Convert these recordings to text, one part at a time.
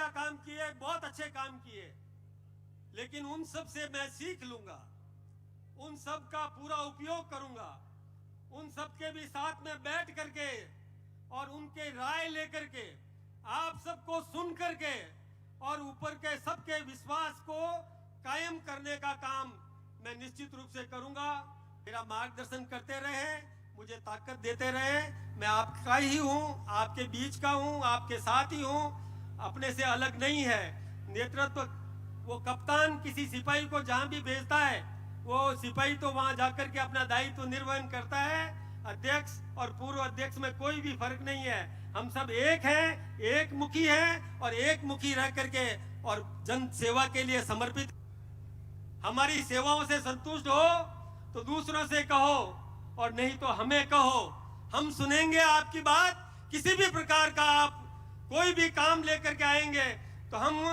बढ़िया काम किए, बहुत अच्छे काम किए, लेकिन उन सब से मैं सीख लूंगा, उन सब का पूरा उपयोग करूंगा, उन सब के भी साथ में बैठ करके और उनके राय लेकर के आप सबको सुन करके और ऊपर के सबके विश्वास को कायम करने का काम मैं निश्चित रूप से करूंगा। मेरा मार्गदर्शन करते रहे, मुझे ताकत देते रहे। मैं आपका ही हूं, आपके बीच का हूं, आपके साथ ही हूं, अपने से अलग नहीं है। नेतृत्व, वो कप्तान किसी सिपाही को जहां भी भेजता है, वो सिपाही तो वहां जाकर के अपना दायित्व निर्वहन करता है। अध्यक्ष और पूर्व अध्यक्ष में कोई भी फर्क नहीं है। हम सब एक हैं, एक मुखी हैं और एक मुखी रह करके और जन सेवा के लिए समर्पित। हमारी सेवाओं से संतुष्ट हो तो दूसरों से कहो और नहीं तो हमें कहो, हम सुनेंगे आपकी बात। किसी भी प्रकार का आप कोई भी काम लेकर के आएंगे तो हम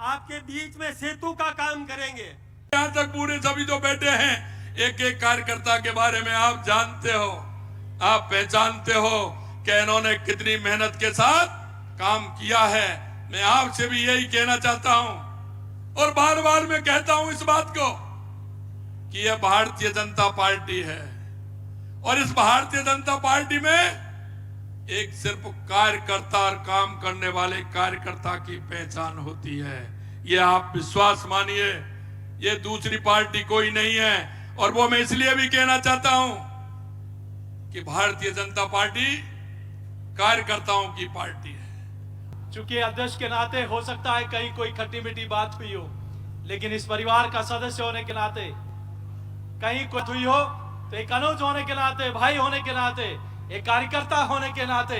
आपके बीच में सेतु का काम करेंगे। यहाँ तक पूरे सभी जो बैठे हैं, एक एक कार्यकर्ता के बारे में आप जानते हो, आप पहचानते हो कि इन्होंने कितनी मेहनत के साथ काम किया है। मैं आपसे भी यही कहना चाहता हूं और बार बार मैं कहता हूं इस बात को कि यह भारतीय जनता पार्टी है और इस भारतीय जनता पार्टी में एक सिर्फ कार्यकर्ता और काम करने वाले कार्यकर्ता की पहचान होती है। ये आप विश्वास मानिए, ये दूसरी पार्टी कोई नहीं है। और वो मैं इसलिए भी कहना चाहता हूं कि भारतीय जनता पार्टी कार्यकर्ताओं की पार्टी है। चूंकि अध्यक्ष के नाते हो सकता है कहीं कोई खट्टी मीठी बात हुई हो, लेकिन इस परिवार का सदस्य होने के नाते कहीं कुछ हुई हो तो एक अनुज होने के नाते, भाई होने के नाते, एक कार्यकर्ता होने के नाते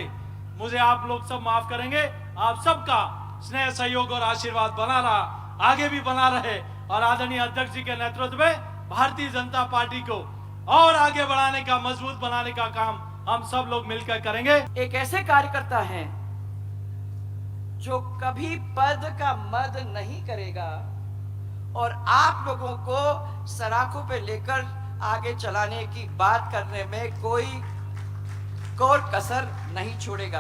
मुझे आप लोग सब माफ करेंगे। आप सबका स्नेह, सहयोग और आशीर्वाद बना रहा, आगे भी बना रहे और आदरणीय अध्यक्ष जी के नेतृत्व में भारतीय जनता पार्टी को और आगे बढ़ाने का, मजबूत बनाने का काम हम सब लोग मिलकर करेंगे। एक ऐसे कार्यकर्ता हैं जो कभी पद का मद नहीं करेगा और आप लोगों को सराखों पे लेकर आगे चलाने की बात करने में कोई कसर नहीं छोड़ेगा।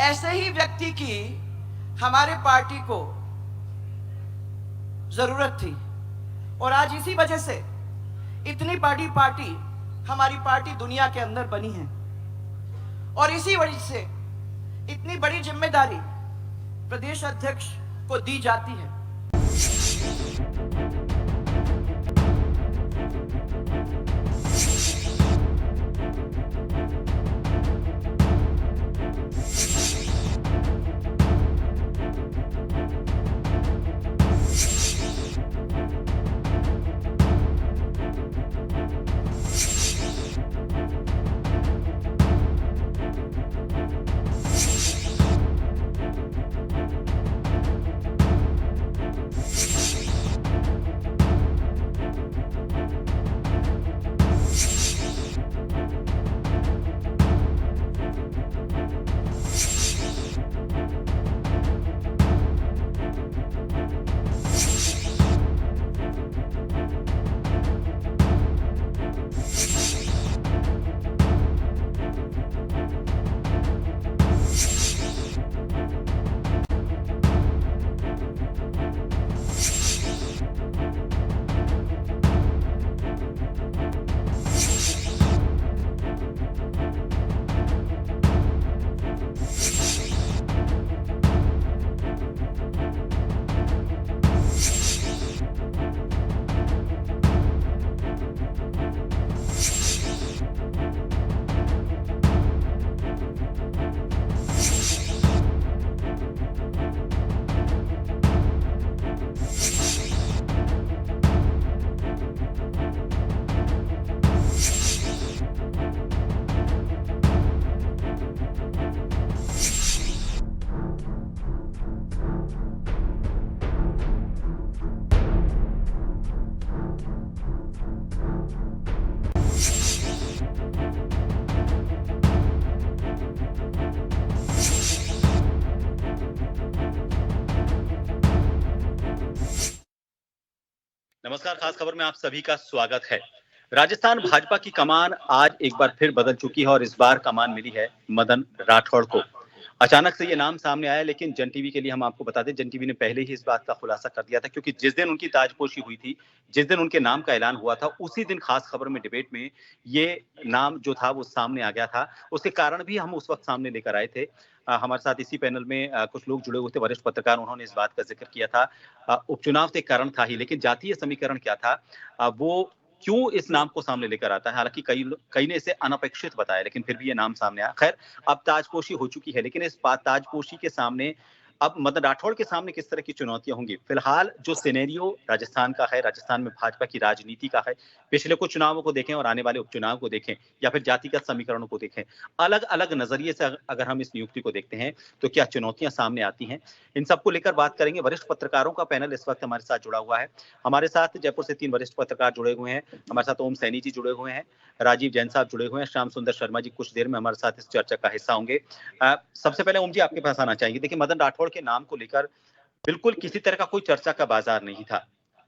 ऐसे ही व्यक्ति की हमारे पार्टी को जरूरत थी और आज इसी वजह से इतनी बड़ी पार्टी हमारी पार्टी दुनिया के अंदर बनी है और इसी वजह से इतनी बड़ी जिम्मेदारी प्रदेश अध्यक्ष को दी जाती है। नमस्कार, खास खबर में आप सभी का स्वागत है। राजस्थान भाजपा की कमान आज एक बार फिर बदल चुकी है और इस बार कमान मिली है मदन राठौड़ को। अचानक से ये नाम सामने आया, लेकिन जन टीवी के लिए हम आपको बता दें, जन टीवी ने पहले ही इस बात का खुलासा कर दिया था, क्योंकि जिस दिन उनकी ताजपोशी हुई थी, जिस दिन उनके नाम का ऐलान हुआ था, उसी दिन खास खबर में डिबेट में ये नाम जो था वो सामने आ गया था। उसके कारण भी हम उस वक्त सामने लेकर आए थे। हमारे साथ इसी पैनल में कुछ लोग जुड़े हुए थे, वरिष्ठ पत्रकार, उन्होंने इस बात का जिक्र किया था। उपचुनाव तो एक कारण था ही, लेकिन जातीय समीकरण क्या था, वो क्यों इस नाम को सामने लेकर आता है। हालांकि कई ने इसे अनपेक्षित बताया, लेकिन फिर भी ये नाम सामने आया। खैर, अब ताजपोशी हो चुकी है, लेकिन इस ताजपोशी के सामने अब मदन राठौड़ के सामने किस तरह की चुनौतियां होंगी। फिलहाल जो सिनेरियो राजस्थान का है, राजस्थान में भाजपा की राजनीति का है, पिछले कुछ चुनावों को देखें और आने वाले उपचुनाव को देखें, या फिर जातिगत समीकरणों को देखें, अलग अलग नजरिए से अगर हम इस नियुक्ति को देखते हैं तो क्या चुनौतियां सामने आती हैं, इन सबको लेकर बात करेंगे। वरिष्ठ पत्रकारों का पैनल इस वक्त हमारे साथ जुड़ा हुआ है। हमारे साथ जयपुर से 3 वरिष्ठ पत्रकार जुड़े हुए हैं। हमारे साथ ओम सैनी जी जुड़े हुए हैं, राजीव जैन साहब जुड़े हुए हैं, श्याम सुंदर शर्मा जी कुछ देर में हमारे साथ इस चर्चा का हिस्सा होंगे। सबसे पहले ओम जी आपके पास आना चाहेंगे। देखिए, मदन राठौड़ के नाम को लेकर बिल्कुल किसी तरह का कोई चर्चा का बाजार नहीं था।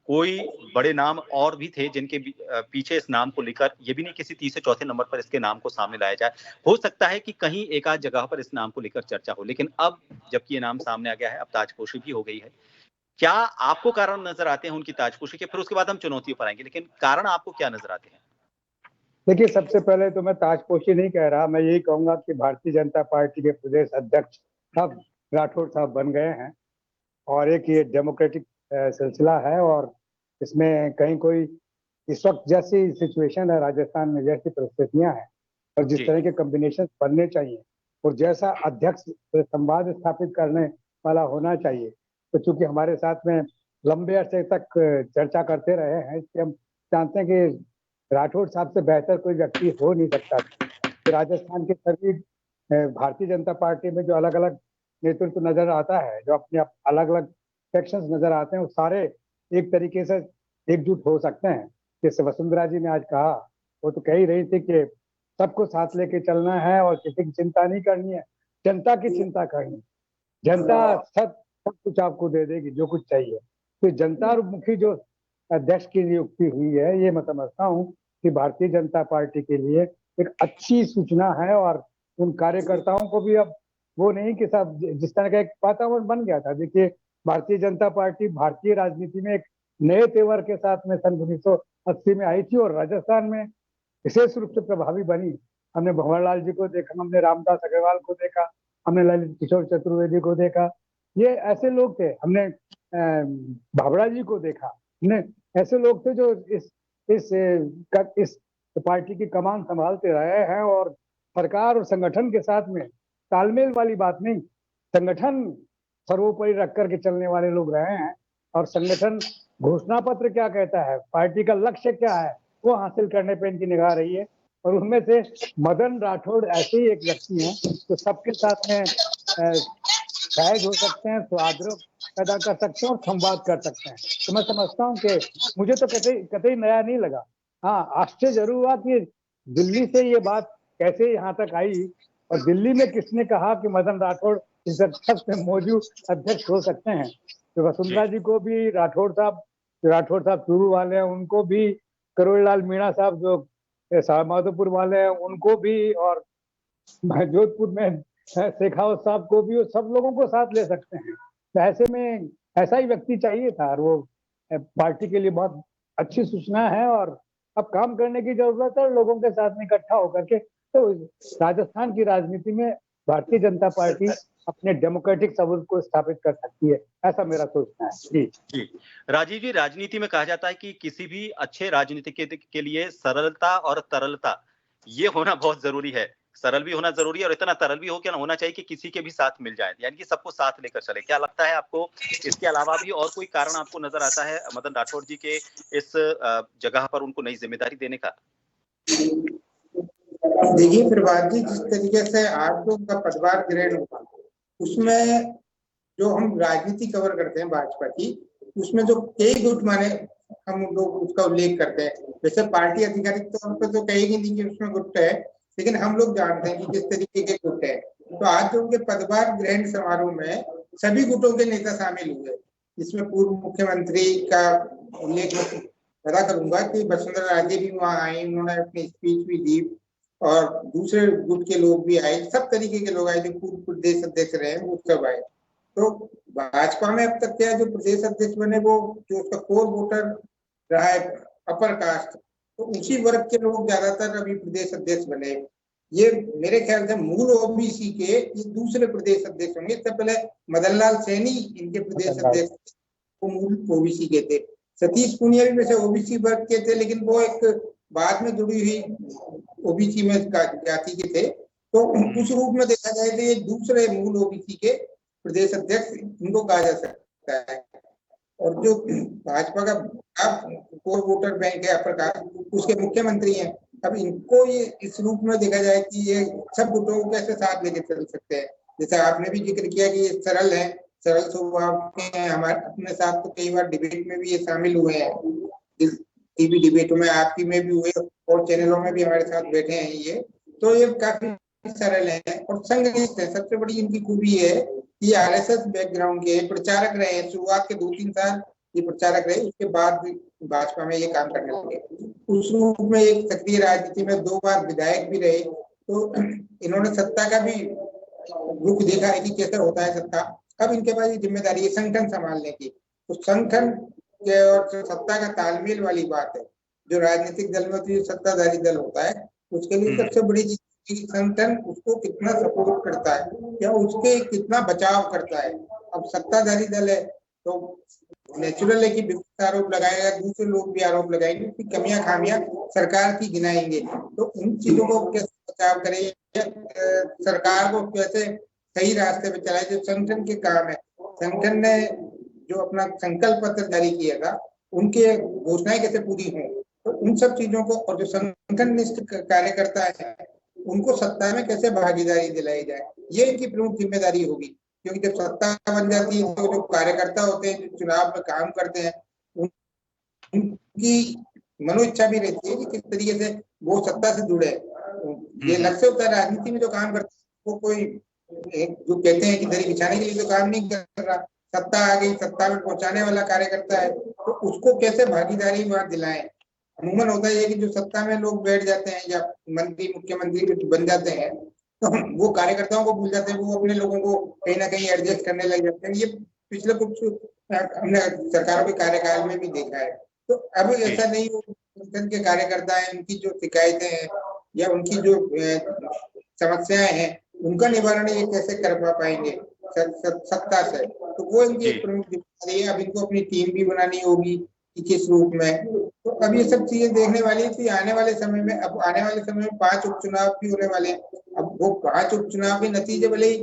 कोई बड़े नाम और भी थे जिनके पीछे इस नाम को लेकर ये भी नहीं किसी तीसरे चौथे नंबर पर इसके नाम को सामने लाया जाए। हो सकता है कि कहीं एक आध जगह पर इस नाम को लेकर चर्चा हो, लेकिन अब जबकि ये नाम सामने आ गया है, अब ताजपोशी भी हो गई है। क्या आपको कारण नजर आते हैं उनकी ताजपोशी के? फिर उसके बाद हम चुनौतियों पर आएंगे, लेकिन कारण आपको क्या नजर आते हैं? देखिए, सबसे पहले तो मैं ताजपोशी नहीं कह रहा, मैं यही कहूंगा कि भारतीय जनता पार्टी के प्रदेश अध्यक्ष अब राठौड़ साहब बन गए हैं और एक ये डेमोक्रेटिक सिलसिला है। और इसमें कहीं कोई इस वक्त जैसी सिचुएशन है राजस्थान में, जैसी परिस्थितियां हैं और जिस तरह के कॉम्बिनेशन बनने चाहिए और जैसा अध्यक्ष संवाद स्थापित करने वाला होना चाहिए, तो चूंकि हमारे साथ में लंबे अरसे तक चर्चा करते रहे हैं, इसलिए हम जानते हैं कि राठौड़ साहब से बेहतर कोई व्यक्ति हो नहीं सकता। तो राजस्थान के सभी भारतीय जनता पार्टी में जो अलग अलग नेतृत्व नजर आता है, जो अपने अलग अलग सेक्शंस नजर आते हैं, वो सारे एक तरीके से एकजुट हो सकते हैं। जैसे वसुंधरा जी ने आज कहा, वो तो कह ही रही थी कि सबको साथ लेके चलना है और किसी की चिंता नहीं करनी है, जनता की चिंता करनी है। जनता सब कुछ आपको दे देगी जो कुछ चाहिए। तो जनता मुखी जो अध्यक्ष की नियुक्ति हुई है, ये मैं समझता हूँ कि भारतीय जनता पार्टी के लिए एक अच्छी सूचना है। और उन कार्यकर्ताओं को भी अब वो नहीं कि सब जिस तरह का एक वातावरण बन गया था। देखिए, भारतीय जनता पार्टी भारतीय राजनीति में एक नए तेवर के साथ में सन 1980 में आई थी और राजस्थान में विशेष रूप से प्रभावी बनी। हमने भंवरलाल जी को देखा, हमने रामदास अग्रवाल को देखा, हमने ललित किशोर चतुर्वेदी को देखा। ये ऐसे लोग थे। हमने भावड़ा जी को देखा। हमने ऐसे लोग थे जो इस पार्टी की कमान संभालते रहे हैं और सरकार और संगठन के साथ में तालमेल वाली बात नहीं, संगठन सर्वोपरि रख करके चलने वाले लोग रहे हैं। और संगठन घोषणा पत्र क्या कहता है, पार्टी का लक्ष्य क्या है, वो हासिल करने पे इनकी निगाह रही है। और उनमें से मदन राठौड़ ऐसे ही एक व्यक्ति हैं जो सबके साथ में सहज हो सकते हैं, स्वाद्र पैदा कर सकते हैं और संवाद कर सकते हैं। तो मैं समझता हूँ कि मुझे तो कतई नया नहीं लगा। हाँ, आश्चर्य जरूर हुआ कि दिल्ली से ये बात कैसे यहाँ तक आई और दिल्ली में किसने कहा कि मदन राठौड़ इस अध्यक्ष में मौजूद अध्यक्ष हो सकते हैं। तो वसुंधरा जी को भी राठौड़ साहब चूरू वाले हैं, उनको भी करोड़लाल मीणा साहब जो माधोपुर वाले हैं उनको भी, और जोधपुर में शेखावत साहब को भी, सब लोगों को साथ ले सकते हैं। तो ऐसे में ऐसा ही व्यक्ति चाहिए था और वो पार्टी के लिए बहुत अच्छी सूचना है। और अब काम करने की जरूरत है लोगों के साथ में इकट्ठा होकर के। तो राजस्थान की राजनीति में भारतीय जनता पार्टी अपने डेमोक्रेटिक सबूत को स्थापित कर सकती है, ऐसा मेरा सोचना है। जी राजीव जी, राजनीति में कहा जाता है कि किसी भी अच्छे राजनीति के लिए सरलता और तरलता ये होना बहुत जरूरी है। सरल भी होना जरूरी है और इतना तरल भी होना चाहिए कि किसी के भी साथ मिल जाए, यानी कि सबको साथ लेकर चले। क्या लगता है आपको, इसके अलावा भी और कोई कारण आपको नजर आता है मदन राठौड़ जी के इस जगह पर उनको नई जिम्मेदारी देने का? देखिए प्रभात जी, जिस तरीके से आज जो उनका पदभार ग्रहण हुआ, उसमें जो हम राजनीति कवर करते हैं भाजपा की, उसमें जो कई गुट माने हम लोग उसका उल्लेख करते हैं। वैसे पार्टी आधिकारिक तौर पर तो कहेगी नहीं कि उसमें गुट है, लेकिन हम लोग जानते हैं कि किस तरीके के गुट है। तो आज जो उनके पदभार ग्रहण समारोह में सभी गुटों के नेता शामिल हुए, जिसमें पूर्व मुख्यमंत्री का उल्लेख अदा करूंगा कि वसुंधरा राजे भी वहां आई, उन्होंने अपनी स्पीच भी दी। और दूसरे गुट के लोग भी आए, सब तरीके के लोग आए, जो पूर्व प्रदेश अध्यक्ष रहे वो सब आए। तो भाजपा में अब तक क्या जो प्रदेश अध्यक्ष बने वो जो उसका कोर वोटर रहा है अपर कास्ट, तो उसी वर्ग के लोग ज्यादातर अभी प्रदेश अध्यक्ष बने। ये मेरे ख्याल से मूल ओबीसी के ये दूसरे प्रदेश अध्यक्ष होंगे। इससे पहले मदन लाल सैनी इनके प्रदेश अध्यक्ष, वो मूल ओबीसी के थे। सतीश पूनिया भी वैसे ओबीसी वर्ग के थे, लेकिन वो एक बाद में जुड़ी हुई ओबीसी में जाति के थे। तो उस रूप में देखा जाए तो ये दूसरे मूल ओबीसी के प्रदेश अध्यक्ष इनको कहा जा सकता है। और जो भाजपा का कोर वोटर बैंक है अपर कास्ट, उसके मुख्यमंत्री हैं। अब इनको ये इस रूप में देखा जाए कि ये सब गुटों को कैसे साथ लेके चल सकते हैं। जैसे आपने भी जिक्र किया कि ये सरल है, सरल स्वभाव के हैं, हमारे अपने साथ तो कई बार डिबेट में भी ये शामिल हुए हैं, टीवी डिबेटों में, आपकी में भी हुए और चैनलों में भी हमारे साथ बैठे हैं ये। तो ये काफी सरल है और संघनिष्ठ है। सबसे बड़ी इनकी खूबी है कि आरएसएस बैकग्राउंड के प्रचारक रहे हैं। शुरुआत के 2-3 साल ये प्रचारक रहे, उसके बाद भाजपा में ये काम करने लगे। उस रूप में एक सक्रिय राजनीति में 2 बार विधायक भी रहे। तो इन्होंने सत्ता का भी रुख देखा है कि कैसे होता है सत्ता। अब इनके पास ये जिम्मेदारी है संगठन संभालने की। तो संगठन के और सत्ता का तालमेल वाली बात है। जो राजनीतिक दल में तो सत्ताधारी दल होता है, उसके लिए सबसे बड़ी चीज संगठन उसको कितना सपोर्ट करता है या उसके कितना बचाव करता है। अब सत्ताधारी दल है तो नेचुरल है कि विपक्ष आरोप लगाएगा, दूसरे लोग भी आरोप लगाएंगे कि कमियां खामियां सरकार की गिनाएंगे। तो उन चीजों को कैसे बचाव करें, सरकार को कैसे सही रास्ते पे चलाए, जो संगठन के काम है। संगठन ने जो अपना संकल्प पत्र जारी किया था, उनके घोषणाएं कैसे पूरी हों, तो उन सब चीजों को, और जो संगठन निष्ठ कार्यकर्ता है उनको सत्ता में कैसे भागीदारी दिलाई जाए, ये इनकी प्रमुख जिम्मेदारी होगी। क्योंकि जब सत्ता बन जाती है तो जो कार्यकर्ता होते हैं, जो चुनाव में काम करते हैं, उनकी मनोइच्छा भी रहती है कि किस तरीके से वो सत्ता से जुड़े। ये लक्ष्य होता है राजनीति में जो काम करते हैं, वो कोई जो कहते हैं कि दरी बिछाने के लिए तो काम नहीं कर रहा, सत्ता आ गई, सत्ता में पहुंचाने वाला कार्यकर्ता है, तो उसको कैसे भागीदारी वहां दिलाएं। अमूमन होता है कि जो सत्ता में लोग बैठ जाते हैं या मंत्री मुख्यमंत्री बन जाते हैं, तो वो कार्यकर्ताओं को भूल जाते हैं, वो अपने लोगों को कहीं ना कहीं एडजस्ट करने लग जाते हैं। ये पिछले कुछ हमने सरकारों के कार्यकाल में भी देखा है। तो अब ऐसा नहीं हो, संगठन के कार्यकर्ता हैं, उनकी जो शिकायतें हैं या उनकी जो समस्याएं हैं, उनका निवारण ये कैसे कर पाएंगे सत्ता से, तो वो इनकी एक प्रमुख जिम्मेदारी है। अब इनको अपनी टीम भी बनानी होगी कि किस रूप में। तो अब ये सब चीजें देखने वाली थी आने वाले समय में। अब आने वाले समय में 5 उपचुनाव भी होने वाले हैं। अब वो 5 उपचुनाव के नतीजे भले ही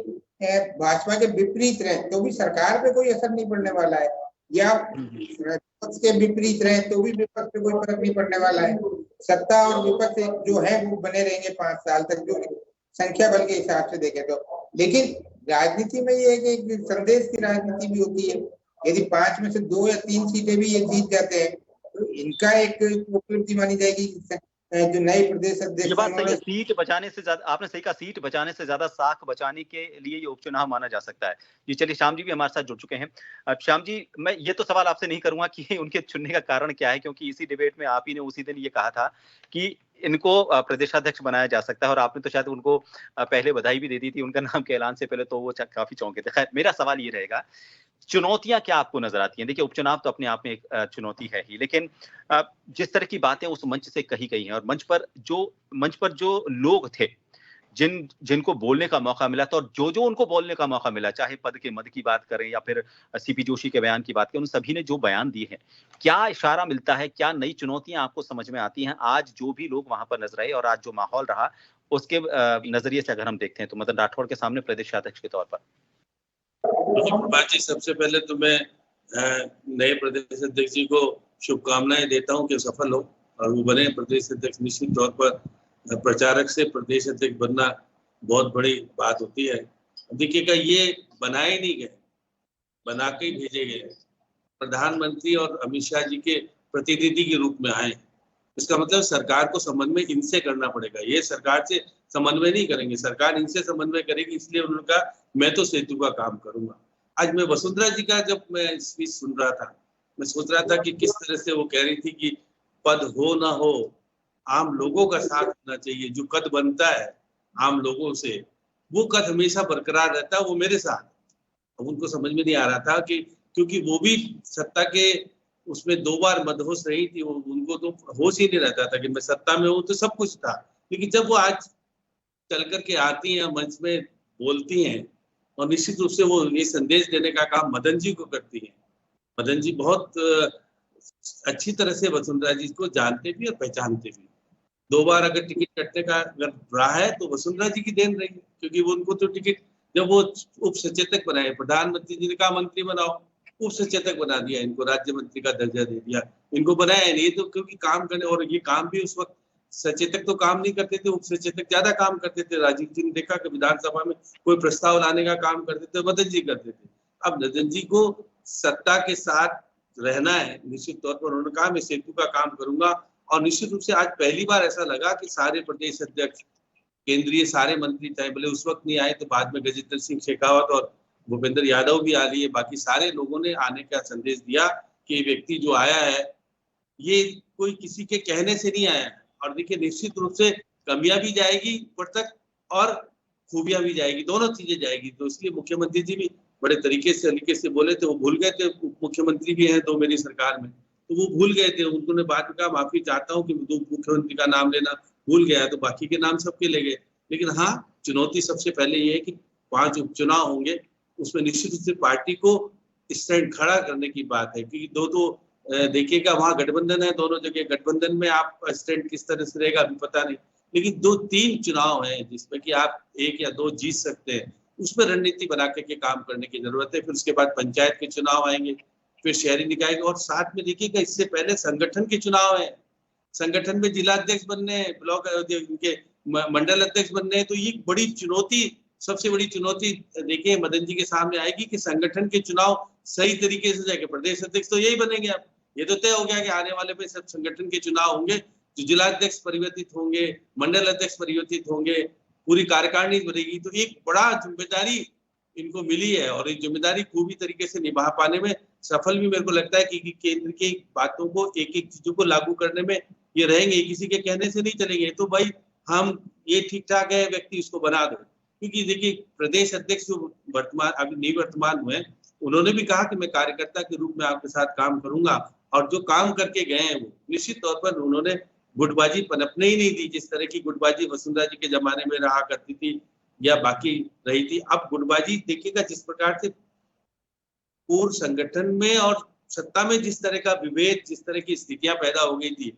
भाजपा के विपरीत रहे तो भी सरकार पे कोई असर नहीं पड़ने वाला है, या विपक्ष के विपरीत रहे तो भी विपक्ष पे कोई फर्क नहीं पड़ने वाला है। सत्ता और विपक्ष जो है वो बने रहेंगे 5 साल तक, जो संख्या बल के हिसाब से देखे तो। लेकिन राजनीति में ये है कि संदेश की राजनीति भी होती है। यदि 5 में से 2 या 3 सीटें भी ये जीत जाते हैं तो इनका एक उपलब्धि मानी जाएगी। जो नए प्रदेश अध्यक्ष, सीट बचाने से ज्यादा, आपने सही कहा, सीट बचाने से ज्यादा साख बचाने के लिए ये उपचुनाव माना जा सकता है। जी चलिए, श्याम जी भी हमारे साथ जुड़ चुके हैं। अब श्याम जी, मैं ये तो सवाल आपसे नहीं करूंगा कि उनके चुनने का कारण क्या है, क्योंकि इसी डिबेट में आप ही ने उसी दिन ये कहा था कि इनको प्रदेशाध्यक्ष बनाया जा सकता है, और आपने तो शायद उनको पहले बधाई भी दे दी थी उनका नाम के ऐलान से पहले, तो वो काफी चौंके थे। खैर, मेरा सवाल ये रहेगा, चुनौतियां क्या आपको नजर आती हैं? देखिए, उपचुनाव तो अपने आप में एक चुनौती है ही, लेकिन जिस तरह की बातें उस मंच से कही गई हैं, और मंच पर जो लोग थे जिनको बोलने का मौका मिला था, और जो उनको बोलने का मौका मिला, चाहे पद के मद की बात करें या फिर सीपी जोशी के बयान की बात करें, उन सभी ने जो बयान दिए हैं, क्या इशारा मिलता है, क्या नई चुनौतियां आपको समझ में आती हैं आज जो भी लोग वहां पर नजर आए और आज जो माहौल रहा उसके नजरिए से अगर हम देखते हैं तो मदन राठौड़ के सामने प्रदेशाध्यक्ष के तौर पर? बाजी, सबसे पहले तो मैं नए प्रदेश अध्यक्ष जी को शुभकामनाएं देता हूं कि सफल हो और वो बने प्रदेश अध्यक्ष। निश्चित तौर पर प्रचारक से प्रदेश अध्यक्ष बनना बहुत बड़ी बात होती है। देखिएगा, ये बनाए नहीं गए, बना के भेजे गए। प्रधानमंत्री और अमित शाह जी के प्रतिनिधि के रूप में आए, इसका मतलब सरकार को समन्वय इनसे करना पड़ेगा। ये सरकार से समन्वय नहीं करेंगे, सरकार इनसे समन्वय करेगी। इसलिए उन्होंने कहा मैं तो सेतु का काम करूंगा। आज मैं वसुंधरा जी का जब मैं स्पीच सुन रहा था, मैं सोच रहा था कि किस तरह से वो कह रही थी कि पद हो ना हो आम लोगों का साथ होना चाहिए। जो कद बनता है आम लोगों से, वो कद हमेशा बरकरार रहता है, वो मेरे साथ। अब उनको समझ में नहीं आ रहा था कि क्योंकि वो भी सत्ता के उसमें 2 बार मदहोश रही थी, उनको तो होश ही नहीं रहता था कि मैं सत्ता में हूँ तो सब कुछ था। लेकिन जब वो आज चल करके आती हैं, मंच में बोलती हैं, और निश्चित रूप से वो ये संदेश देने का काम मदन जी को करती हैं। मदन जी बहुत अच्छी तरह से वसुंधरा जी को जानते भी और पहचानते भी। 2 बार अगर टिकट कटने का अगर रहा है तो वसुंधरा जी की देन रही है, क्योंकि वो उनको तो टिकट जब वो उप सचेतक बनाए, प्रधानमंत्री जी ने कहा मंत्री बनाओ, उप सचेतक बना दिया, इनको राज्य मंत्री का दर्जा दे दिया, इनको बनाया नहीं तो क्योंकि काम करने, और ये काम भी उस वक्त सचेतक तो काम नहीं करते थे, उप सचेतक ज्यादा काम करते थे। राजीव जी ने देखा कि विधानसभा में कोई प्रस्ताव लाने का काम करते थे, मदन जी करते थे। अब मदन जी को सत्ता के साथ रहना है, निश्चित तौर पर उन्होंने कहा मैं सेतु का काम करूंगा। और निश्चित रूप से आज पहली बार ऐसा लगा कि सारे प्रदेश अध्यक्ष, केंद्रीय सारे मंत्री, चाहे भले उस वक्त नहीं आए तो बाद में गजेंद्र सिंह शेखावत और भूपेंद्र यादव भी आ लिए, बाकी सारे लोगों ने आने का संदेश दिया कि ये व्यक्ति जो आया है ये कोई किसी के कहने से नहीं आया है। और देखिए निश्चित रूप से कमियां भी जाएगी ऊपर तक और खूबियां भी जाएगी, दोनों चीजें जाएगी। तो इसलिए मुख्यमंत्री जी भी बड़े तरीके से बोले थे। वो भूल गए थे, उप मुख्यमंत्री भी हैं 2 मेरी सरकार में, तो वो भूल गए थे। उन्होंने बाद में कहा माफी चाहता हूँ कि 2 मुख्यमंत्री का नाम लेना भूल गया, तो बाकी के नाम सबके ले गए। लेकिन हाँ, चुनौती सबसे पहले ये है कि 5 उपचुनाव होंगे, उसमें निश्चित रूप से पार्टी को स्टैंड खड़ा करने की बात है। क्योंकि 2 तो देखिएगा वहां गठबंधन है, दोनों जगह गठबंधन में आप स्टैंड किस तरह से रहेगा अभी पता नहीं, लेकिन 2-3 चुनाव हैं जिसमें कि आप 1 या 2 जीत सकते हैं, उसमें रणनीति बना के काम करने की जरूरत है। फिर उसके बाद पंचायत के चुनाव आएंगे, फिर शहरी निकाय के, और साथ में देखिएगा इससे पहले संगठन के चुनाव है। संगठन में जिला अध्यक्ष बनने हैं, ब्लॉक उनके मंडल अध्यक्ष बनने हैं। तो ये बड़ी चुनौती, सबसे बड़ी चुनौती देखिए मदन जी के सामने आएगी कि संगठन के चुनाव सही तरीके से जाएंगे। प्रदेश अध्यक्ष तो यही बनेंगे, अब ये तो तय हो गया कि आने वाले में सब संगठन के चुनाव होंगे, जो जिला अध्यक्ष परिवर्तित होंगे, मंडल अध्यक्ष परिवर्तित होंगे, पूरी कार्यकारिणी बनेगी। तो एक बड़ा जिम्मेदारी इनको मिली है, और ये जिम्मेदारी पूरी तरीके से निभा पाने में सफल भी मेरे को लगता है कि केंद्र की बातों को, एक चीजों को लागू करने में ये रहेंगे, किसी के कहने से नहीं चलेंगे। तो भाई हम ये ठीक ठाक है व्यक्ति, इसको बना दो। क्योंकि देखिए प्रदेश अध्यक्ष जो वर्तमान अभी निवर्तमान हुए, उन्होंने भी कहा कि मैं कार्यकर्ता के रूप में आपके साथ काम करूंगा, और जो काम करके गए हैं वो निश्चित तौर पर उन्होंने गुटबाजी पनपने ही नहीं दी। जिस तरह की गुटबाजी वसुंधरा जी के जमाने में रहा करती थी या बाकी रही थी, अब गुटबाजी देखिएगा जिस प्रकार से पूर्व संगठन में और सत्ता में जिस तरह का विभेद, जिस तरह की स्थितियां पैदा हो गई थी,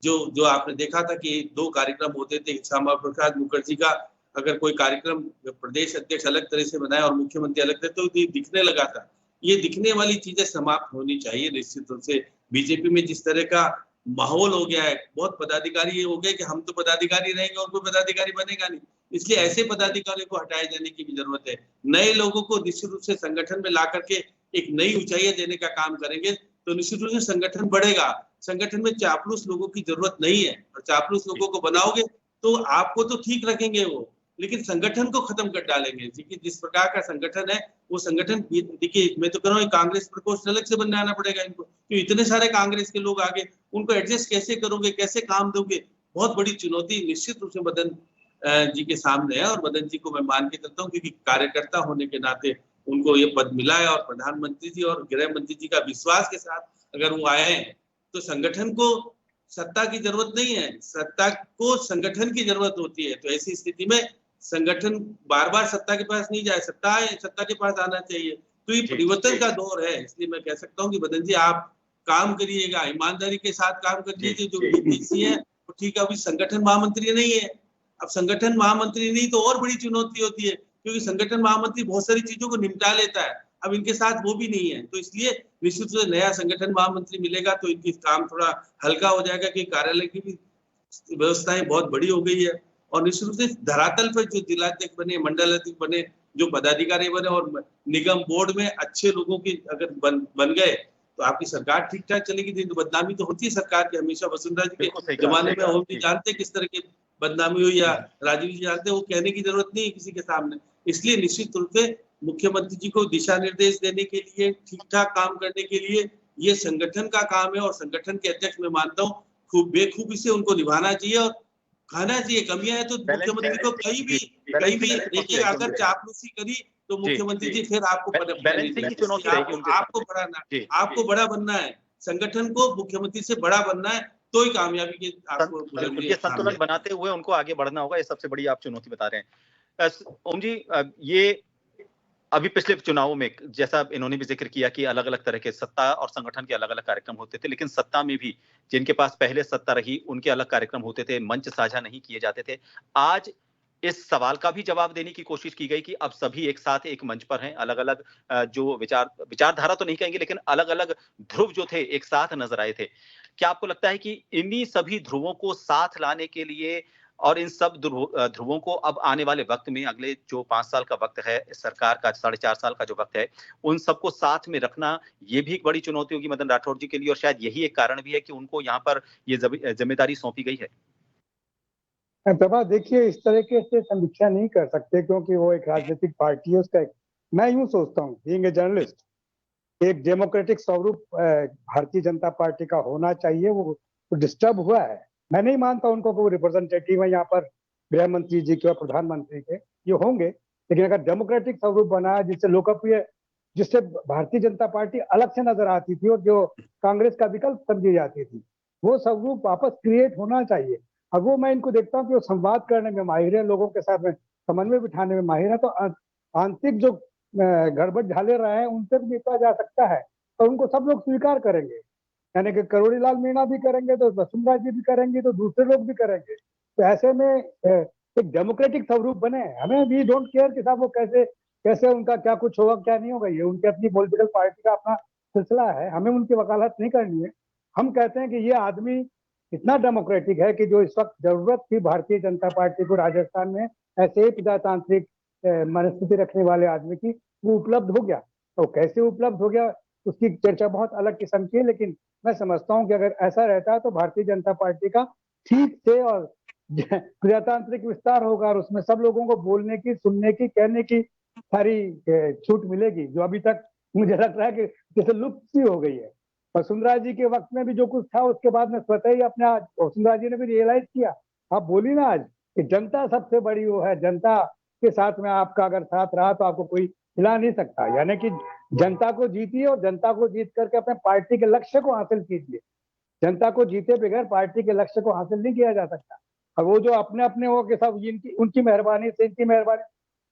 जो आपने देखा था कि 2 कार्यक्रम होते थे, श्यामा प्रसाद मुखर्जी का अगर कोई कार्यक्रम प्रदेश अध्यक्ष अलग तरह से बनाए और मुख्यमंत्री अलग तरह, तो दिखने लगा था। ये दिखने वाली चीजें समाप्त होनी चाहिए निश्चित रूप से। बीजेपी में जिस तरह का माहौल हो गया है, बहुत पदाधिकारी ये हो गए कि हम तो पदाधिकारी रहेंगे और कोई पदाधिकारी बनेगा नहीं, इसलिए ऐसे पदाधिकारियों को हटाए जाने की भी जरूरत है। नए लोगों को निश्चित रूप से संगठन में ला करके एक नई ऊंचाइयां देने का काम करेंगे तो निश्चित रूप से संगठन बढ़ेगा। संगठन में चापलूस लोगों की जरूरत नहीं है, और चापलूस लोगों को बनाओगे तो आपको तो ठीक रखेंगे वो, लेकिन संगठन को खत्म कर डालेंगे। क्योंकि जिस प्रकार का संगठन है वो संगठन, देखिए मैं तो कह रहा हूँ कांग्रेस प्रकोष्ठ अलग से बनाना पड़ेगा इनको, क्योंकि इतने सारे कांग्रेस के लोग आगे, उनको एडजस्ट कैसे करोगे, कैसे काम दोगे, बहुत बड़ी चुनौती निश्चित रूप से मदन जी के सामने है। और मदन जी को मैं मान के चलता हूँ क्योंकि कार्यकर्ता होने के नाते उनको ये पद मिला है, और प्रधानमंत्री जी और गृह मंत्री जी का विश्वास के साथ अगर वो आए हैं तो संगठन को सत्ता की जरूरत नहीं है, सत्ता को संगठन की जरूरत होती है। तो ऐसी स्थिति में संगठन बार बार सत्ता के पास नहीं जाए, सत्ता के पास आना चाहिए। तो ये परिवर्तन का दौर है, इसलिए मैं कह सकता हूँ कि मदन जी आप काम करिएगा, ईमानदारी के साथ काम करिए। जो बीपीसी है वो ठीक है, अभी संगठन महामंत्री नहीं है। अब संगठन महामंत्री नहीं तो और बड़ी चुनौती होती है, क्योंकि संगठन महामंत्री बहुत सारी चीजों को निपटा लेता है, अब इनके साथ वो भी नहीं है। तो इसलिए निश्चित रूप से नया संगठन महामंत्री मिलेगा तो इनकी काम थोड़ा हल्का हो जाएगा, कि कार्यालय की भी व्यवस्थाएं बहुत बड़ी हो गई है। और निश्चित रूप से धरातल पर जो जिलाध्यक्ष बने, मंडल अध्यक्ष बने, जो पदाधिकारी बने, और निगम बोर्ड में अच्छे लोगों की अगर बन गए तो आपकी सरकार ठीक ठाक चलेगी। तो बदनामी तो होती है सरकार की हमेशा, वसुंधरा जी के जमाने में हम भी जानते किस तरह की बदनामी हुई, या राजीव जी जानते, वो कहने की जरूरत नहीं है किसी के सामने। इसलिए निश्चित रूप से मुख्यमंत्री जी को दिशा निर्देश देने के लिए, ठीक ठाक काम करने के लिए ये संगठन का काम है। और संगठन के अध्यक्ष मैं मानता हूँ खूब बेखूबी से उनको निभाना चाहिए और कहना चाहिए। कमियां है तो मुख्यमंत्री को कहीं भी देखिए, अगर चापलूसी करी तो मुख्यमंत्री जी फिर आपको पलट बैलेंसिंग की चुनौती रहेगी उनके आपको बड़ा बनना है, संगठन को मुख्यमंत्री से बड़ा बनना है, तो ही कामयाबी के आपको ये संतुलन बनाते हुए उनको आगे बढ़ना होगा। ये सबसे बड़ी आप चुनौती बता रहे हैं। ओम जी, ये अभी पिछले चुनावों में जैसा इन्होंने भी जिक्र किया कि अलग अलग तरह के सत्ता और संगठन के अलग अलग कार्यक्रम होते थे, लेकिन सत्ता में भी जिनके पास पहले सत्ता रही उनके अलग कार्यक्रम होते थे, मंच साझा नहीं किए जाते थे। आज इस सवाल का भी जवाब देने की कोशिश की गई कि अब सभी एक साथ एक मंच पर हैं, अलग अलग जो विचारधारा तो नहीं कहेंगे, लेकिन अलग अलग ध्रुव जो थे एक साथ नजर आए थे। क्या आपको लगता है कि इन्हीं सभी ध्रुवों को साथ लाने के लिए और इन सब ध्रुवों को अब आने वाले वक्त में, अगले जो 5 साल का वक्त है सरकार का, 4.5 साल का जो वक्त है, उन सबको साथ में रखना, ये भी एक बड़ी चुनौती होगी मदन राठौर जी के लिए, और शायद यही एक कारण भी है कि उनको यहाँ पर ये जिम्मेदारी सौंपी गई है? प्रभा, देखिए, इस तरीके से समीक्षा नहीं कर सकते क्योंकि वो एक राजनीतिक पार्टी है। उसका मैं यूं सोचता हूँ, बीइंग ए जर्नलिस्ट, एक डेमोक्रेटिक स्वरूप भारतीय जनता पार्टी का होना चाहिए। वो डिस्टर्ब हुआ है। मैं नहीं मानता उनको कोई रिप्रेजेंटेटिव है यहाँ पर गृह मंत्री जी के और प्रधानमंत्री के, ये होंगे, लेकिन अगर डेमोक्रेटिक स्वरूप बनाया जिससे लोकप्रिय, जिससे भारतीय जनता पार्टी अलग से नजर आती थी और जो कांग्रेस का विकल्प समझी जाती थी, वो स्वरूप वापस क्रिएट होना चाहिए। अब वो मैं इनको देखता हूँ कि वो संवाद करने में माहिर है, लोगों के साथ में समन्वय बिठाने में माहिर है, तो आंतरिक जो गड़बड़ झाले रहे हैं उनसे भी निपटा जा सकता है और उनको सब लोग स्वीकार करेंगे। यानी कि करोड़ी लाल मीणा भी करेंगे तो वसुंधरा जी भी करेंगे तो दूसरे लोग भी करेंगे। तो ऐसे में एक डेमोक्रेटिक स्वरूप बने। हमें वी डोंट केयर कि साहब वो कैसे उनका क्या कुछ होगा क्या नहीं होगा, ये उनके अपनी पॉलिटिकल पार्टी का अपना सिलसिला है, हमें उनकी वकालत नहीं करनी है। हम कहते हैं कि ये आदमी इतना डेमोक्रेटिक है कि जो इस वक्त जरूरत थी भारतीय जनता पार्टी को राजस्थान में ऐसे ही प्रजातांत्रिक मनस्थिति रखने वाले आदमी की, वो उपलब्ध हो गया। तो कैसे उपलब्ध हो गया उसकी चर्चा बहुत अलग किस्म की है, लेकिन मैं समझता हूं कि अगर ऐसा रहता है तो भारतीय जनता पार्टी का ठीक से और प्रजातांत्रिक विस्तार होगा और उसमें सब लोगों को बोलने की, सुनने की, कहने की सारी छूट मिलेगी, जो अभी तक मुझे लग रहा है कि जैसे लुप्त सी हो गई है। वसुंधरा जी के वक्त में भी जो कुछ था उसके बाद में स्वतः ही अपने वसुंधरा जी ने भी रियलाइज किया। आप बोली ना आज कि जनता सबसे बड़ी वो है, जनता के साथ में आपका अगर साथ रहा तो आपको कोई हिला नहीं सकता। यानी कि जनता को जीतिए और जनता को जीत करके अपने पार्टी के लक्ष्य को हासिल कीजिए। जनता को जीते बगैर पार्टी के लक्ष्य को हासिल नहीं किया जा सकता। और वो जो अपने अपने हो के सब उनकी मेहरबानी से इनकी मेहरबानी,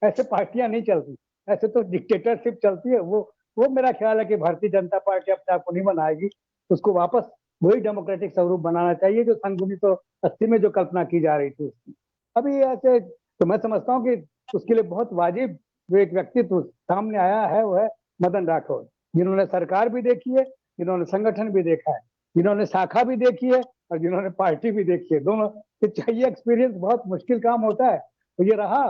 ऐसे पार्टियां नहीं चलती, ऐसे तो डिक्टेटरशिप चलती है। वो मेरा ख्याल है कि भारतीय जनता पार्टी अपने आप को नहीं बनाएगी, उसको वापस वही डेमोक्रेटिक स्वरूप बनाना चाहिए जो सन 1980 में जो कल्पना की जा रही थी उसकी। अभी ऐसे तो मैं समझता हूँ कि उसके लिए बहुत वाजिब जो एक व्यक्तित्व सामने आया है वो है मदन राठौर, जिन्होंने सरकार भी देखी है, जिन्होंने संगठन भी देखा है, जिन्होंने शाखा भी देखी है और जिन्होंने पार्टी भी देखी है। दोनों चाहिए एक्सपीरियंस, बहुत मुश्किल काम होता है। तो ये रहा,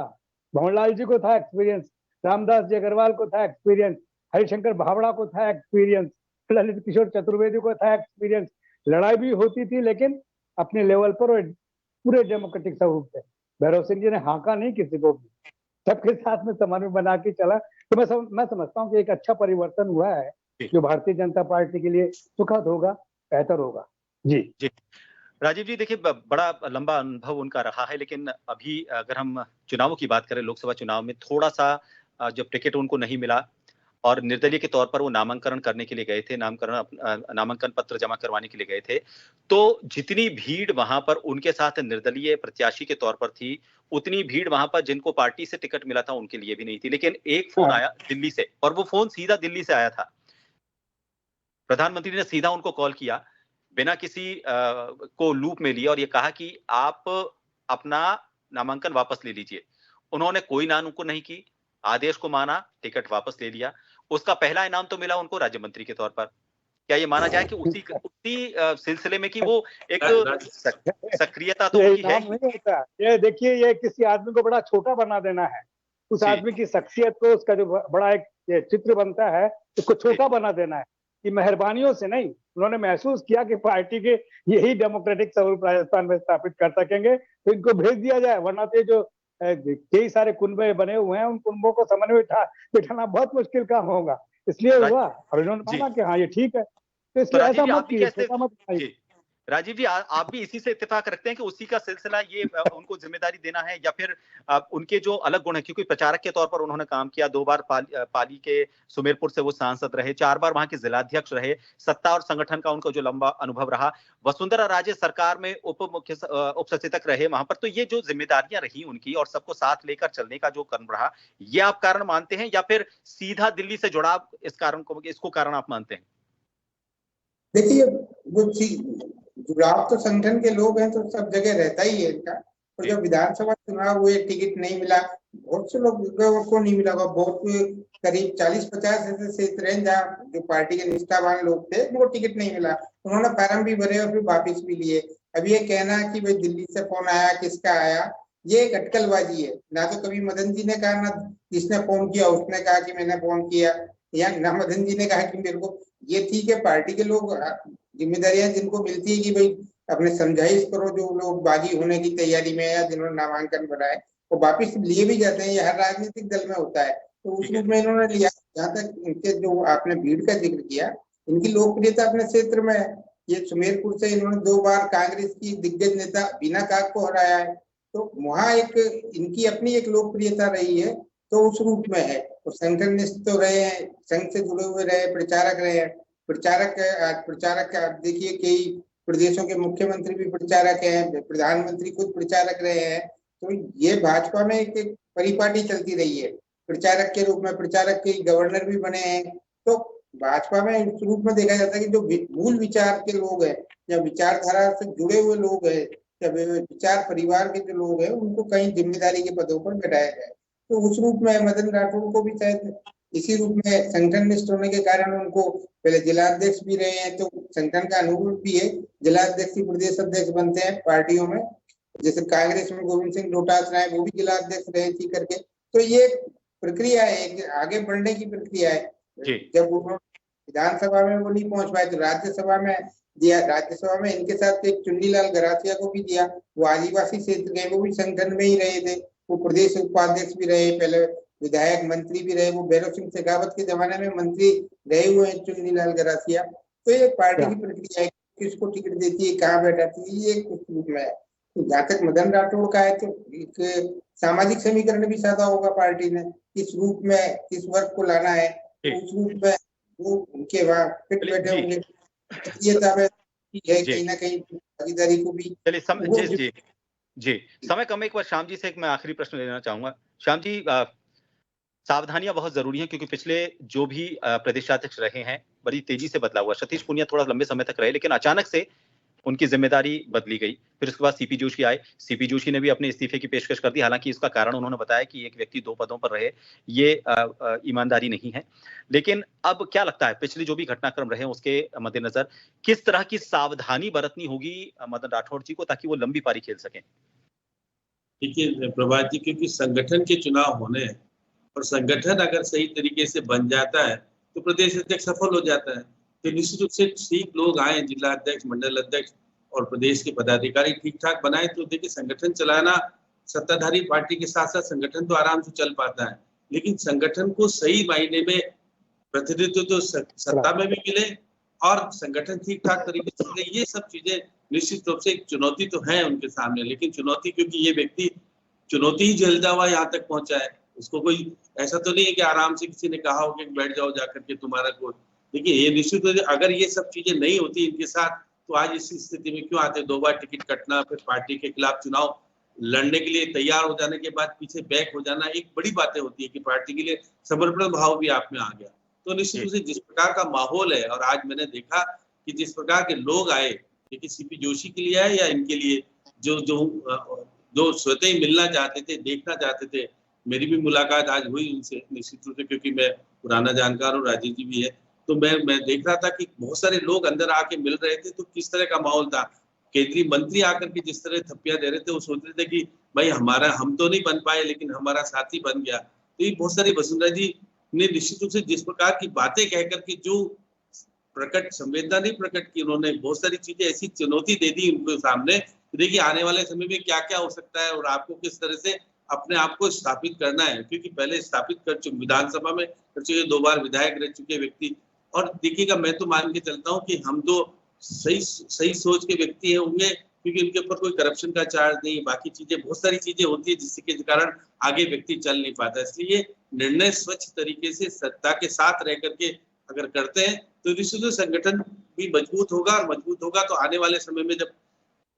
भंवरलाल जी को था एक्सपीरियंस, रामदास जी अग्रवाल को था एक्सपीरियंस, हरिशंकर भावड़ा को था एक्सपीरियंस, ललित किशोर चतुर्वेदी को था एक्सपीरियंस। लड़ाई भी होती थी लेकिन अपने लेवल पर और पूरे डेमोक्रेटिक स्वरूप से। भैरव सिंह जी ने हाका नहीं किसी को भी, सबके साथ में समन्वय बना के चला। तो मैं समझता हूँ कि एक अच्छा परिवर्तन हुआ है जो भारतीय जनता पार्टी के लिए सुखद होगा, बेहतर होगा। जी राजीव जी, देखिए बड़ा लंबा अनुभव उनका रहा है, लेकिन अभी अगर हम चुनावों की बात करें, लोकसभा चुनाव में थोड़ा सा जब टिकट उनको नहीं मिला और निर्दलीय के तौर पर वो नामांकन करने के लिए गए थे, नामांकन पत्र जमा करवाने के लिए गए थे, तो जितनी भीड़ वहां पर उनके साथ निर्दलीय प्रत्याशी के तौर पर थी, उतनी भीड़ वहां पर जिनको पार्टी से टिकट मिला था उनके लिए भी नहीं थी। लेकिन एक फोन आया दिल्ली से, और वो फोन सीधा दिल्ली से आया था। प्रधानमंत्री ने सीधा उनको कॉल किया बिना किसी को लूप में लिया और ये कहा कि आप अपना नामांकन वापस ले लीजिए। उन्होंने कोई ना नुक्कुर नहीं की, आदेश को माना, टिकट वापस ले लिया। उसका पहला इनाम तो मिला उनको राज्य मंत्री के तौर पर। क्या ये माना जाए कि उसी सिलसिले में कि वो एक सक्रियता तो उनकी है? नहीं होता। ये देखिए, ये किसी आदमी को बड़ा छोटा बना देना है। उस आदमी की शख्सियत को, उसका जो बड़ा एक चित्र बनता है, उसको छोटा बना देना है। कि मेहरबानियों से नहीं, उन्होंने महसूस किया कि पार्टी के यही डेमोक्रेटिक स्वरूप राजस्थान में स्थापित कर सकेंगे तो इनको भेज दिया जाए, वरना तो जो कई सारे कुनबे बने हुए हैं उन कुनबों को समन्वय बिठाना बहुत मुश्किल काम होगा। इसलिए हुआ और इन्होंने माना कि हाँ ये ठीक है। तो इसलिए ऐसा मत कीजिए, राजीव जी, आप भी इसी से इत्तेफाक रखते हैं कि उसी का सिलसिला ये उनको जिम्मेदारी देना है, या फिर उनके जो अलग गुण है, क्योंकि प्रचारक के तौर पर उन्होंने काम किया, 2 बार पाली के सुमेरपुर से वो सांसद रहे, 4 बार वहां के जिलाध्यक्ष रहे, सत्ता और संगठन का उनका जो लंबा अनुभव रहा, वसुंधरा राजे सरकार में उप सचेतक रहे वहां पर। तो ये जो जिम्मेदारियां रही उनकी और सबको साथ लेकर चलने का जो क्रम रहा, ये आप कारण मानते हैं या फिर सीधा दिल्ली से जुड़ाव इसको कारण आप मानते हैं? देखिए, वो जुड़ाव तो संगठन के लोग हैं तो सब जगह रहता ही है इनका। और जब विधानसभा चुनाव हुए, टिकट नहीं मिला, बहुत से लोगों को नहीं मिला, बहुत करीब 40-50 ऐसे क्षेत्र हैं जहाँ जो पार्टी के निष्ठावान लोग थे उनको टिकट नहीं मिला, उन्होंने फार्म भी भरे और फिर वापिस भी लिए। अब ये कहना कि भाई दिल्ली से फोन आया, किसका आया, ये एक अटकलबाजी है। ना तो कभी मदन जी ने कहा, ना जिसने फोन किया उसने कहा कि मैंने फोन किया, या ना मदन जी ने कहा कि मेरे को। ये ठीक है, पार्टी के लोग जिम्मेदारियां जिनको मिलती है कि भाई अपने समझाइश करो, जो लोग बागी होने की तैयारी में है या जिन्होंने नामांकन भरा है वो वापिस लिए भी जाते हैं। ये हर राजनीतिक दल में होता है, तो उस रूप में इन्होंने लिया। जहाँ तक इनके जो आपने भीड़ का जिक्र किया, इनकी लोकप्रियता अपने क्षेत्र में है। ये सुमेरपुर से इन्होंने 2 बार कांग्रेस की दिग्गज नेता बीना काक को हराया है, तो वहां एक इनकी अपनी एक लोकप्रियता रही है, तो उस रूप में है। तो संगठनिस्ट तो रहे हैं, संघ से जुड़े हुए रहे, प्रचारक रहे हैं। प्रचारक आप देखिए, कई प्रदेशों के मुख्यमंत्री भी प्रचारक हैं, प्रधानमंत्री खुद प्रचारक रहे हैं। तो ये भाजपा में एक परिपाटी चलती रही है, प्रचारक के रूप में। प्रचारक के गवर्नर भी बने हैं। तो भाजपा में इस रूप में देखा जाता है कि जो मूल विचार के लोग हैं या विचारधारा से जुड़े हुए लोग हैं या विचार परिवार के जो लोग हैं, उनको कहीं जिम्मेदारी के पदों पर बैठाया जाए। तो उस रूप में मदन राठौड़ को भी शायद इसी रूप में संगठनिस्ट होने के कारण उनको, पहले जिलाध्यक्ष भी रहे हैं तो संगठन का अनुभव भी है। जिलाध्यक्ष ही प्रदेश अध्यक्ष बनते हैं पार्टियों में, जैसे कांग्रेस में गोविंद सिंह डोटासरा है, वो भी जिलाध्यक्ष रहे थी करके। तो ये प्रक्रिया है, आगे बढ़ने की प्रक्रिया है। जब उन्होंने विधानसभा में वो नहीं पहुंच पाए तो राज्यसभा में दिया। राज्यसभा में इनके साथ एक चुन्नीलाल गरासिया को भी दिया, वो आदिवासी क्षेत्र के, वो भी संगठन में ही रहे थे। वो प्रदेश उपाध्यक्ष भी रहे, पहले विधायक मंत्री भी रहे, वो भैरव सिंह शेखावत के जमाने में मंत्री रहे हुए हैं चुन्नीलाल गरासिया। तो ये पार्टी की प्रक्रिया है, किसको टिकट देती है, कहाँ बैठाती है, ये कुछ रूप में है। तो जहाँ तक मदन राठौड़ का है, तो एक सामाजिक समीकरण भी साधा होगा पार्टी ने, किस रूप में किस वर्ग को लाना है, उस रूप में वो उनके वहाँ फिट बैठे होंगे। ये है कहीं ना कहीं भागीदारी को भी। चलिए जी, समय कम है। एक बार श्याम जी से एक मैं आखिरी प्रश्न लेना चाहूंगा। श्याम जी, सावधानियां बहुत जरूरी हैं, क्योंकि पिछले जो भी प्रदेशाध्यक्ष रहे हैं बड़ी तेजी से बदला हुआ। सतीश पूनिया थोड़ा लंबे समय तक रहे, लेकिन अचानक से उनकी जिम्मेदारी बदली गई। फिर उसके बाद सीपी जोशी आए, सीपी जोशी ने भी अपने इस्तीफे की पेशकश कर दी। हालांकि इसका कारण उन्होंने बताया कि एक व्यक्ति 2 पदों पर रहे, ये ईमानदारी नहीं है। लेकिन अब क्या लगता है, पिछले जो भी घटनाक्रम रहे उसके मद्देनजर किस तरह की सावधानी बरतनी होगी मदन राठौड़ जी को, ताकि वो लंबी पारी खेल सकें? देखिए प्रभात जी, क्योंकि संगठन के चुनाव होने हैं और संगठन अगर सही तरीके से बन जाता है तो प्रदेश अध्यक्ष सफल हो जाता है। तो निश्चित रूप से ठीक लोग आए, जिला अध्यक्ष, मंडल अध्यक्ष और प्रदेश के पदाधिकारी ठीक ठाक बनाए, तो देखिए संगठन चलाना, सत्ताधारी पार्टी के साथ साथ संगठन तो आराम से चल पाता है। लेकिन संगठन को सही मायने में प्रतिनिधित्व तो सत्ता में भी मिले और संगठन ठीक ठाक तरीके से चले, ये सब चीजें निश्चित रूप से एक चुनौती तो है उनके सामने। लेकिन चुनौती, क्योंकि ये व्यक्ति चुनौती ही झेलता हुआ यहाँ तक पहुंचा है, उसको कोई ऐसा तो नहीं है कि आराम से किसी ने कहा हो कि बैठ जाओ जाकर के तुम्हारा कोई। देखिए ये निश्चित रूप से अगर ये सब चीजें नहीं होती इनके साथ तो आज इस स्थिति में क्यों आते। 2 बार टिकट कटना, फिर पार्टी के खिलाफ चुनाव लड़ने के लिए तैयार हो जाने के बाद पीछे बैक हो जाना, एक बड़ी बातें होती है कि पार्टी के लिए समर्पण भाव भी आप में आ गया। तो निश्चित रूप से जिस प्रकार का माहौल है, और आज मैंने देखा कि जिस प्रकार के लोग आए, देखिए सीपी जोशी के लिए आए या इनके लिए जो स्वतः ही मिलना चाहते थे, देखना चाहते थे। मेरी भी मुलाकात आज हुई उनसे निश्चित रूप से, क्योंकि मैं पुराना जानकार हूँ, राजीव जी भी है। तो मैं देख रहा था कि बहुत सारे लोग अंदर आके मिल रहे थे, तो किस तरह का माहौल था। केंद्रीय मंत्री आकर के जिस तरह थप्पियां दे रहे थे, वो सोच रहे थे कि भाई हम तो नहीं बन पाए लेकिन हमारा साथी बन गया। तो ये बहुत सारी वसुंधरा जी ने निश्चित रूप से जिस प्रकार की बातें कह करके जो प्रकट संवेदना नहीं प्रकट की, उन्होंने बहुत सारी चीजें ऐसी चुनौती दे दी उनके सामने। देखिए आने वाले समय में क्या क्या हो सकता है और आपको किस तरह से अपने आप को स्थापित करना है, क्योंकि पहले स्थापित कर चुके, विधानसभा में कर चुके, 2 बार विधायक रह चुके व्यक्ति। और देखिएगा, मैं तो मान के चलता हूँ कि हम तो सही सोच के व्यक्ति है होंगे, क्योंकि उनके ऊपर कोई करप्शन का चार्ज नहीं, बाकी चीजें बहुत सारी चीजें होती है जिसके कारण आगे व्यक्ति चल नहीं पाता। इसलिए निर्णय स्वच्छ तरीके से सत्ता के साथ रह करके अगर करते हैं तो निश्चित संगठन भी मजबूत होगा, और मजबूत होगा तो आने वाले समय में जब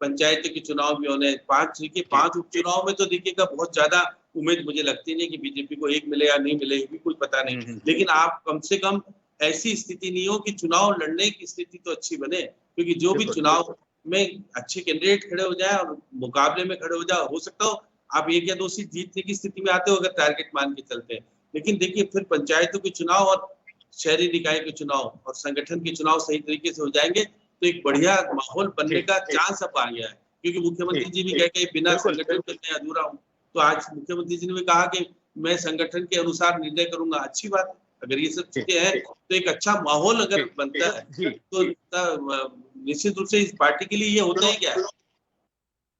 पंचायत के चुनाव भी होने, 5 उपचुनाव में तो देखिएगा बहुत ज्यादा उम्मीद मुझे लगती नहीं कि बीजेपी को 1 मिले या नहीं मिले, ये भी कोई पता नहीं, लेकिन आप कम से कम ऐसी स्थिति नहीं हो कि चुनाव लड़ने की स्थिति तो अच्छी बने, क्योंकि जो भी चुनाव में अच्छे कैंडिडेट खड़े हो जाए और मुकाबले में खड़े हो जाए, हो सकता हो आप 1 या 2 सीट जीतने की स्थिति में आते हो अगर टारगेट मान के चलते हैं। लेकिन देखिए फिर पंचायतों के चुनाव और शहरी निकाय के चुनाव और संगठन के चुनाव सही तरीके से हो जाएंगे तो एक बढ़िया माहौल बनने का चांस अब आ गया है, क्योंकि मुख्यमंत्री जी भी कह के बिना संगठन के मैं अधूरा हूँ। तो आज मुख्यमंत्री जी ने भी कहा कि मैं संगठन के अनुसार निर्णय करूंगा, अच्छी बात है। अगर ये सब चीजें हैं तो एक अच्छा माहौल अगर बनता है तो निश्चित रूप से इस पार्टी के लिए ये होता ही क्या है।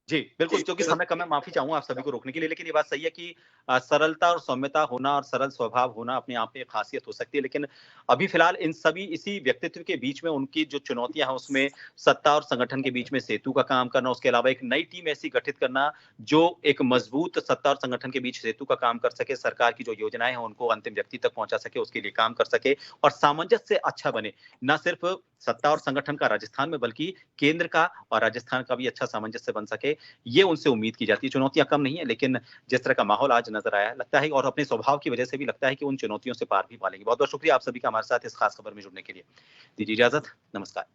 जी बिल्कुल, क्योंकि समय कम है, माफी चाहूंगा आप सभी को रोकने के लिए, लेकिन ये बात सही है कि सरलता और सौम्यता होना और सरल स्वभाव होना अपने आप में एक खासियत हो सकती है, लेकिन अभी फिलहाल इसी व्यक्तित्व के बीच में उनकी जो चुनौतियां हैं उसमें सत्ता और संगठन के बीच में सेतु का काम करना, उसके अलावा एक नई टीम ऐसी गठित करना जो एक मजबूत सत्ता और संगठन के बीच सेतु का काम कर सके, सरकार की जो योजनाएं हैं उनको अंतिम व्यक्ति तक पहुंचा सके, उसके लिए काम कर सके और सामंजस्य अच्छा बने, न सिर्फ सत्ता और संगठन का राजस्थान में बल्कि केंद्र का और राजस्थान का भी अच्छा सामंजस्य बन सके, ये उनसे उम्मीद की जाती है। चुनौतियां कम नहीं है, लेकिन जिस तरह का माहौल आज नजर आया लगता है और अपने स्वभाव की वजह से भी लगता है कि उन चुनौतियों से पार भी पालेंगे। बहुत बहुत शुक्रिया आप सभी का हमारे साथ इस खास खबर में जुड़ने के लिए। दीजिए इजाजत, नमस्कार।